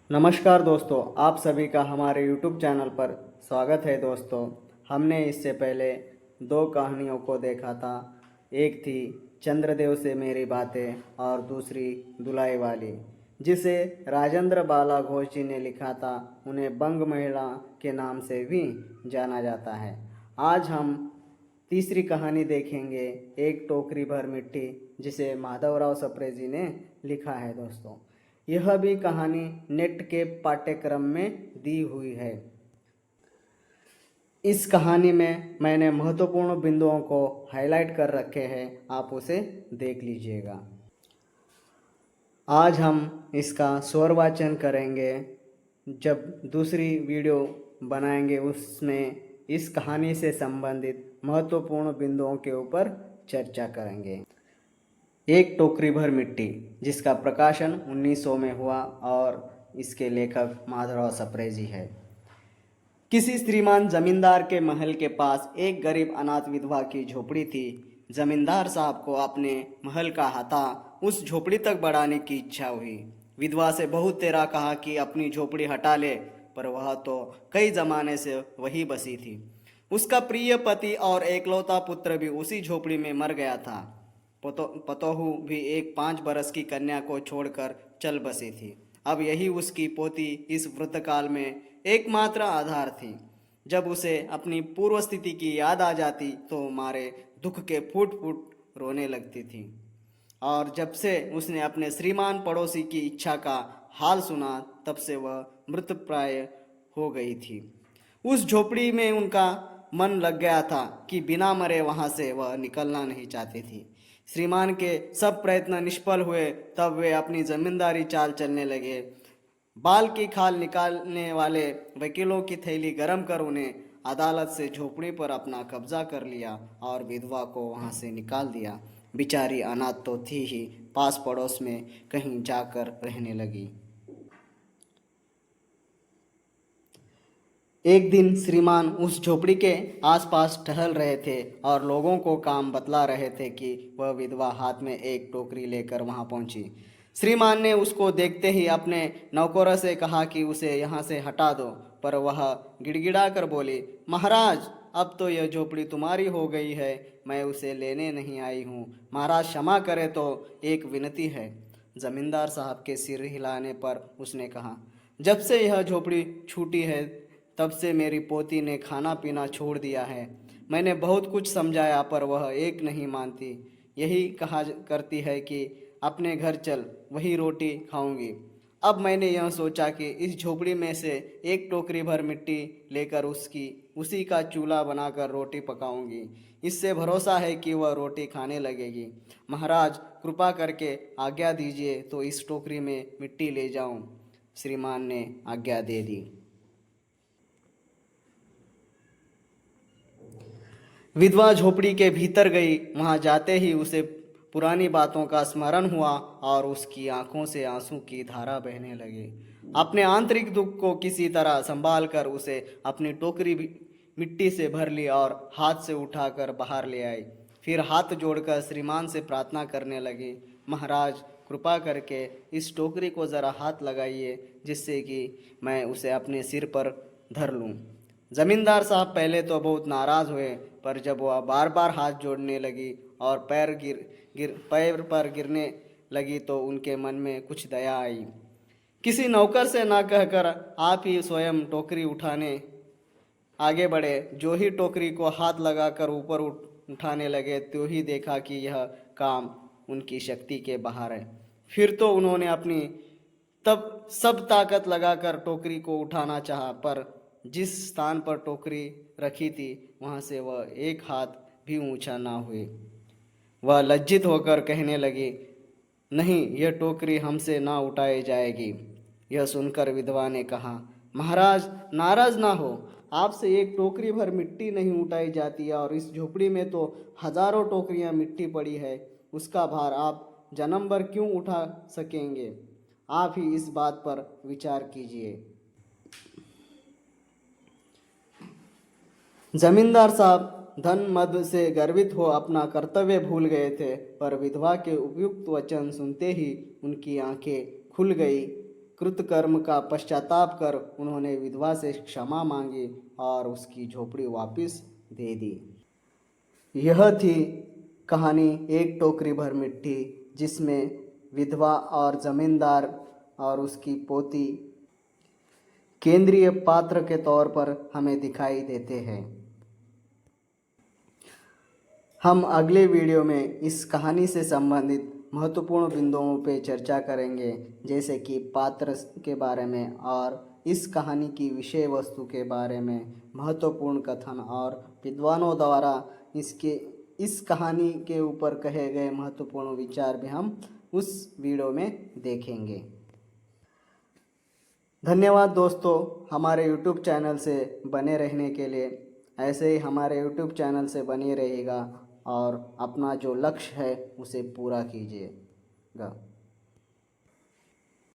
नमस्कार दोस्तों, आप सभी का हमारे YouTube चैनल पर स्वागत है। दोस्तों, हमने इससे पहले दो कहानियों को देखा था। एक थी चंद्रदेव से मेरी बातें और दूसरी दुलाई वाली, जिसे राजेंद्र बाला घोष जी ने लिखा था। उन्हें बंग महिला के नाम से भी जाना जाता है। आज हम तीसरी कहानी देखेंगे, एक टोकरी भर मिट्टी, जिसे माधवराव सप्रे जी ने लिखा है। दोस्तों, यह भी कहानी नेट के पाठ्यक्रम में दी हुई है। इस कहानी में मैंने महत्वपूर्ण बिंदुओं को हाईलाइट कर रखे हैं, आप उसे देख लीजिएगा। आज हम इसका स्वर वाचन करेंगे। जब दूसरी वीडियो बनाएंगे उसमें इस कहानी से संबंधित महत्वपूर्ण बिंदुओं के ऊपर चर्चा करेंगे। एक टोकरी भर मिट्टी, जिसका प्रकाशन 1900 में हुआ और इसके लेखक माधवराव सप्रे जी है। किसी श्रीमान जमींदार के महल के पास एक गरीब अनाथ विधवा की झोपड़ी थी। जमींदार साहब को अपने महल का हाथा उस झोपड़ी तक बढ़ाने की इच्छा हुई। विधवा से बहुत तेरा कहा कि अपनी झोपड़ी हटा ले, पर वह तो कई जमाने से वही बसी थी। उसका प्रिय पति और एकलौता पुत्र भी उसी झोपड़ी में मर गया था। पतोहू भी एक 5 बरस की कन्या को छोड़कर चल बसी थी। अब यही उसकी पोती इस वृद्धकाल में एकमात्र आधार थी। जब उसे अपनी पूर्व स्थिति की याद आ जाती तो मारे दुख के फूट फूट रोने लगती थी। और जब से उसने अपने श्रीमान पड़ोसी की इच्छा का हाल सुना, तब से वह मृतप्राय हो गई थी। उस झोपड़ी में उनका मन लग गया था कि बिना मरे वहां से वह निकलना नहीं चाहती थी। श्रीमान के सब प्रयत्न निष्फल हुए, तब वे अपनी जमींदारी चाल चलने लगे। बाल की खाल निकालने वाले वकीलों की थैली गरम कर उन्हें अदालत से झोपड़ी पर अपना कब्जा कर लिया और विधवा को वहां से निकाल दिया। बेचारी अनाथ तो थी ही, पास पड़ोस में कहीं जाकर रहने लगी। एक दिन श्रीमान उस झोपड़ी के आसपास टहल रहे थे और लोगों को काम बतला रहे थे कि वह विधवा हाथ में एक टोकरी लेकर वहां पहुंची। श्रीमान ने उसको देखते ही अपने नौकरों से कहा कि उसे यहाँ से हटा दो, पर वह गिड़गिड़ा कर बोली, महाराज, अब तो यह झोपड़ी तुम्हारी हो गई है, मैं उसे लेने नहीं आई हूँ। महाराज क्षमा करे तो एक विनती है। जमींदार साहब के सिर हिलाने पर उसने कहा, जब से यह झोपड़ी छूटी है तब से मेरी पोती ने खाना पीना छोड़ दिया है। मैंने बहुत कुछ समझाया, पर वह एक नहीं मानती। यही कहा करती है कि अपने घर चल, वही रोटी खाऊंगी। अब मैंने यह सोचा कि इस झोपड़ी में से एक टोकरी भर मिट्टी लेकर उसी का चूल्हा बनाकर रोटी पकाऊंगी। इससे भरोसा है कि वह रोटी खाने लगेगी। महाराज, कृपा करके आज्ञा दीजिए तो इस टोकरी में मिट्टी ले जाऊं। श्रीमान ने आज्ञा दे दी। विधवा झोपड़ी के भीतर गई। वहां जाते ही उसे पुरानी बातों का स्मरण हुआ और उसकी आंखों से आंसू की धारा बहने लगे। अपने आंतरिक दुख को किसी तरह संभाल कर उसे अपनी टोकरी मिट्टी से भर ली और हाथ से उठाकर बाहर ले आई। फिर हाथ जोड़कर श्रीमान से प्रार्थना करने लगी, महाराज, कृपा करके इस टोकरी को ज़रा हाथ लगाइए, जिससे कि मैं उसे अपने सिर पर धर लूँ। जमींदार साहब पहले तो बहुत नाराज हुए, पर जब वह बार बार हाथ जोड़ने लगी और पैर पर गिरने लगी तो उनके मन में कुछ दया आई। किसी नौकर से ना कहकर आप ही स्वयं टोकरी उठाने आगे बढ़े। जो ही टोकरी को हाथ लगाकर ऊपर उठाने लगे, तो ही देखा कि यह काम उनकी शक्ति के बाहर है। फिर तो उन्होंने अपनी तब सब ताकत लगाकर टोकरी को उठाना चाहा, पर जिस स्थान पर टोकरी रखी थी वहां से वह एक हाथ भी ऊंचा ना हुए। वह लज्जित होकर कहने लगी, नहीं, यह टोकरी हमसे ना उठाई जाएगी। यह सुनकर विधवा ने कहा, महाराज, नाराज ना हो, आपसे एक टोकरी भर मिट्टी नहीं उठाई जाती और इस झोपड़ी में तो हजारों टोकरियां मिट्टी पड़ी है। उसका भार आप जन्म भर क्यों उठा सकेंगे? आप ही इस बात पर विचार कीजिए। जमींदार साहब धन मद से गर्वित हो अपना कर्तव्य भूल गए थे, पर विधवा के उपयुक्त वचन सुनते ही उनकी आंखें खुल गई। कृतकर्म का पश्चाताप कर उन्होंने विधवा से क्षमा मांगी और उसकी झोपड़ी वापस दे दी। यह थी कहानी एक टोकरी भर मिट्टी, जिसमें विधवा और जमींदार और उसकी पोती केंद्रीय पात्र के तौर पर हमें दिखाई देते हैं। हम अगले वीडियो में इस कहानी से संबंधित महत्वपूर्ण बिंदुओं पर चर्चा करेंगे, जैसे कि पात्र के बारे में और इस कहानी की विषय वस्तु के बारे में महत्वपूर्ण कथन और विद्वानों द्वारा इस कहानी के ऊपर कहे गए महत्वपूर्ण विचार भी हम उस वीडियो में देखेंगे। धन्यवाद दोस्तों, हमारे YouTube चैनल से बने रहने के लिए। ऐसे ही हमारे YouTube चैनल से बने रहिएगा और अपना जो लक्ष्य है उसे पूरा कीजिएगा।